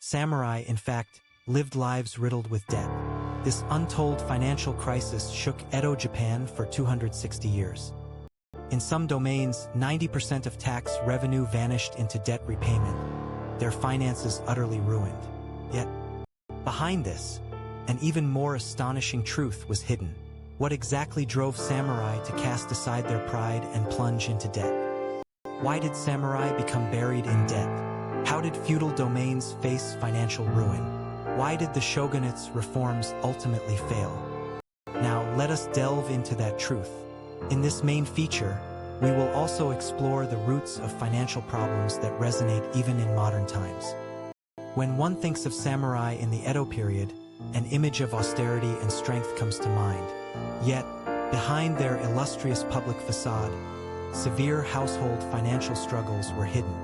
Samurai, in fact, lived lives riddled with debt. This untold financial crisis shook Edo Japan for 260 years. In some domains, 90% of tax revenue vanished into debt repayment, their finances utterly ruined. Yet, behind this, an even more astonishing truth was hidden. What exactly drove samurai to cast aside their pride and plunge into debt? Why did samurai become buried in debt? How did feudal domains face financial ruin? Why did the shogunate's reforms ultimately fail? Now, let us delve into that truth. In this main feature, we will also explore the roots of financial problems that resonate even in modern times. When one thinks of samurai in the Edo period, an image of austerity and strength comes to mind. Yet, behind their illustrious public facade, severe household financial struggles were hidden.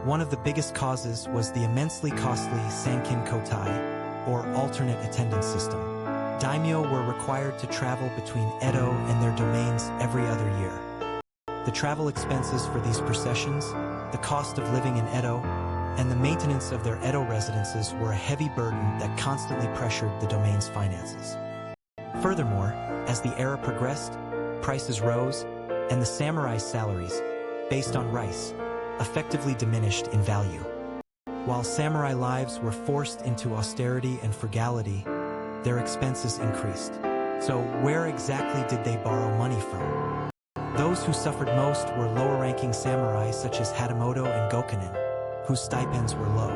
One of the biggest causes was the immensely costly Sankin Kotai, or alternate attendance system. Daimyo were required to travel between Edo and their domains every other year. The travel expenses for these processions, the cost of living in Edo, and the maintenance of their Edo residences were a heavy burden that constantly pressured the domain's finances. Furthermore, as the era progressed, prices rose, and the samurai's salaries, based on rice, effectively diminished in value. While samurai lives were forced into austerity and frugality, their expenses increased. So where exactly did they borrow money from? Those who suffered most were lower-ranking samurai such as Hatamoto and Gokunin, whose stipends were low.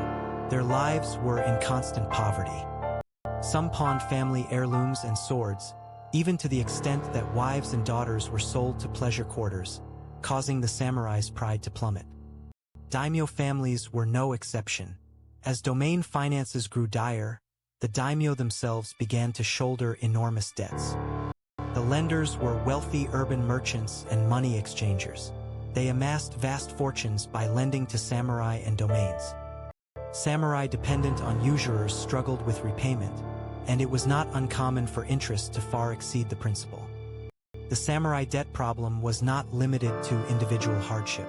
Their lives were in constant poverty. Some pawned family heirlooms and swords, even to the extent that wives and daughters were sold to pleasure quarters, causing the samurai's pride to plummet. Daimyo families were no exception. As domain finances grew dire, the daimyo themselves began to shoulder enormous debts. The lenders were wealthy urban merchants and money exchangers. They amassed vast fortunes by lending to samurai and domains. Samurai dependent on usurers struggled with repayment, and it was not uncommon for interest to far exceed the principal. The samurai debt problem was not limited to individual hardship.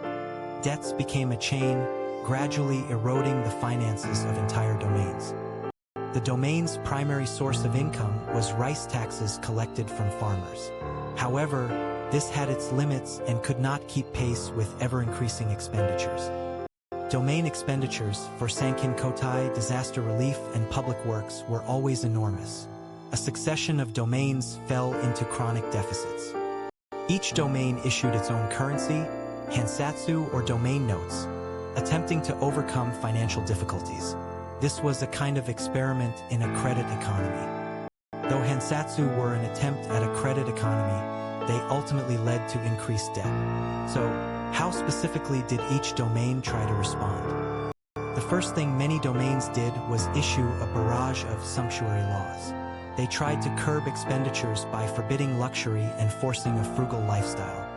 Debts became a chain, gradually eroding the finances of entire domains. The domain's primary source of income was rice taxes collected from farmers. However, this had its limits and could not keep pace with ever-increasing expenditures. Domain expenditures for Sankin Kotai, disaster relief, and public works were always enormous. A succession of domains fell into chronic deficits. Each domain issued its own currency, hansatsu or domain notes, attempting to overcome financial difficulties. This was a kind of experiment in a credit economy. Though hansatsu were an attempt at a credit economy, they ultimately led to increased debt. So, how specifically did each domain try to respond? The first thing many domains did was issue a barrage of sumptuary laws. They tried to curb expenditures by forbidding luxury and forcing a frugal lifestyle.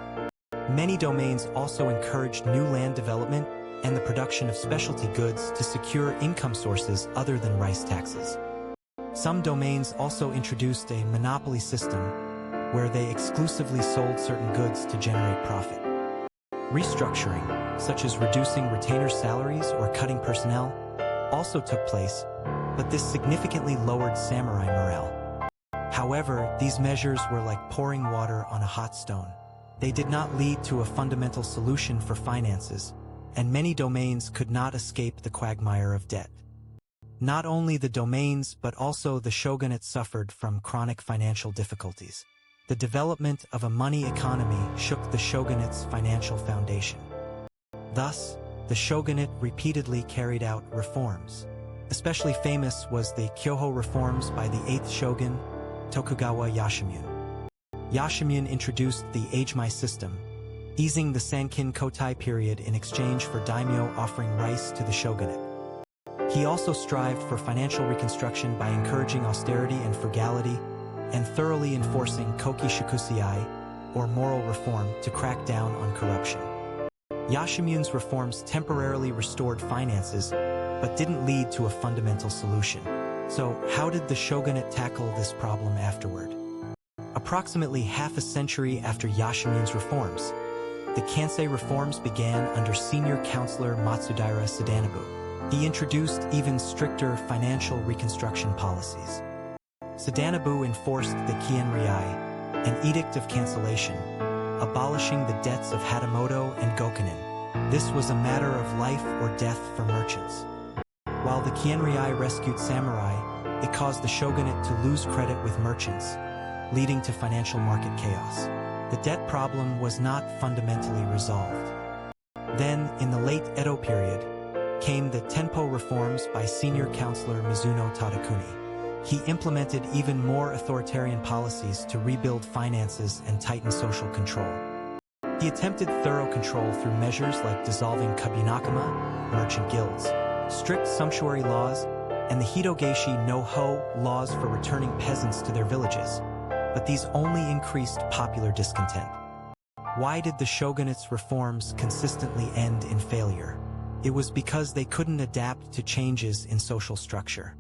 Many domains also encouraged new land development and the production of specialty goods to secure income sources other than rice taxes. Some domains also introduced a monopoly system where they exclusively sold certain goods to generate profit. Restructuring, such as reducing retainers' salaries or cutting personnel, also took place, but this significantly lowered samurai morale. However, these measures were like pouring water on a hot stone. They did not lead to a fundamental solution for finances, and many domains could not escape the quagmire of debt. Not only the domains but also the shogunate suffered from chronic financial difficulties. The development of a money economy shook the shogunate's financial foundation. Thus, the shogunate repeatedly carried out reforms. Especially famous was the Kyoho reforms by the 8th shogun, Tokugawa Yashimun. Yashimun introduced the Age-mai system, easing the Sankin Kotai period in exchange for daimyo offering rice to the shogunate. He also strived for financial reconstruction by encouraging austerity and frugality, and thoroughly enforcing koki shikusei, or moral reform, to crack down on corruption. Yashimun's reforms temporarily restored finances, but didn't lead to a fundamental solution. So, how did the shogunate tackle this problem afterward? Approximately half a century after Yashimun's reforms, the Kansei reforms began under senior counselor Matsudaira Sadanobu. He introduced even stricter financial reconstruction policies. Sadanabu enforced the Kienryai, an edict of cancellation, abolishing the debts of Hatamoto and Gokunin. This was a matter of life or death for merchants. While the Kienryai rescued samurai, it caused the shogunate to lose credit with merchants, leading to financial market chaos. The debt problem was not fundamentally resolved. Then, in the late Edo period, came the Tenpo reforms by senior counselor Mizuno Tadakuni. He implemented even more authoritarian policies to rebuild finances and tighten social control. He attempted thorough control through measures like dissolving kabunakama, merchant guilds, strict sumptuary laws, and the Hidogeshi no Ho laws for returning peasants to their villages. But these only increased popular discontent. Why did the shogunate's reforms consistently end in failure? It was because they couldn't adapt to changes in social structure.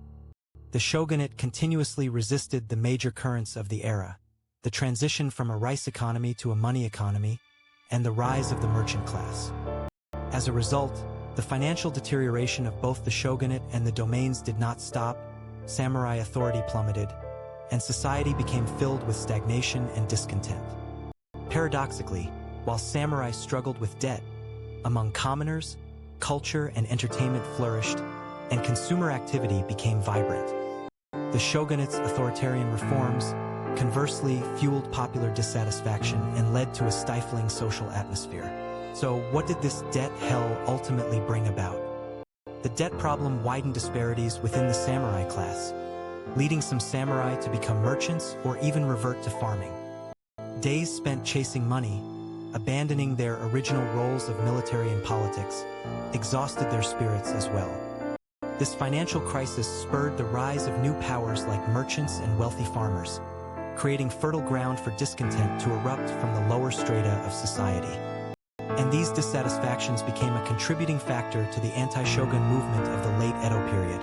The shogunate continuously resisted the major currents of the era, the transition from a rice economy to a money economy, and the rise of the merchant class. As a result, the financial deterioration of both the shogunate and the domains did not stop, samurai authority plummeted, and society became filled with stagnation and discontent. Paradoxically, while samurai struggled with debt, among commoners, culture and entertainment flourished, and consumer activity became vibrant. The shogunate's authoritarian reforms, conversely, fueled popular dissatisfaction and led to a stifling social atmosphere. So, what did this debt hell ultimately bring about? The debt problem widened disparities within the samurai class, leading some samurai to become merchants or even revert to farming. Days spent chasing money, abandoning their original roles of military and politics, exhausted their spirits as well. This financial crisis spurred the rise of new powers like merchants and wealthy farmers, creating fertile ground for discontent to erupt from the lower strata of society. And these dissatisfactions became a contributing factor to the anti-shogun movement of the late Edo period,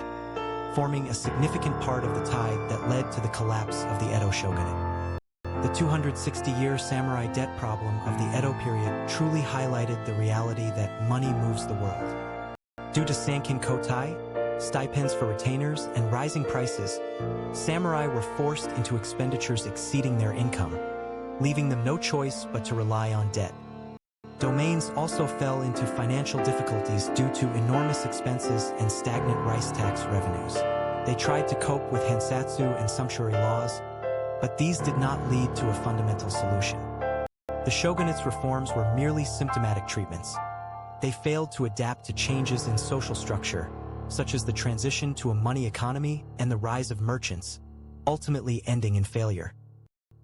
forming a significant part of the tide that led to the collapse of the Edo shogunate. The 260-year samurai debt problem of the Edo period truly highlighted the reality that money moves the world. Due to Sankin Kotai, stipends for retainers, and rising prices, samurai were forced into expenditures exceeding their income, leaving them no choice but to rely on debt. Domains also fell into financial difficulties due to enormous expenses and stagnant rice tax revenues. They tried to cope with hansatsu and sumptuary laws, but these did not lead to a fundamental solution. The shogunate's reforms were merely symptomatic treatments. They failed to adapt to changes in social structure, such as the transition to a money economy and the rise of merchants, ultimately ending in failure.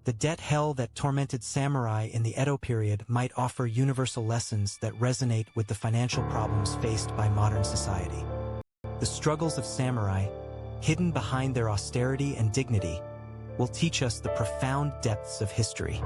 The debt hell that tormented samurai in the Edo period might offer universal lessons that resonate with the financial problems faced by modern society. The struggles of samurai, hidden behind their austerity and dignity, will teach us the profound depths of history.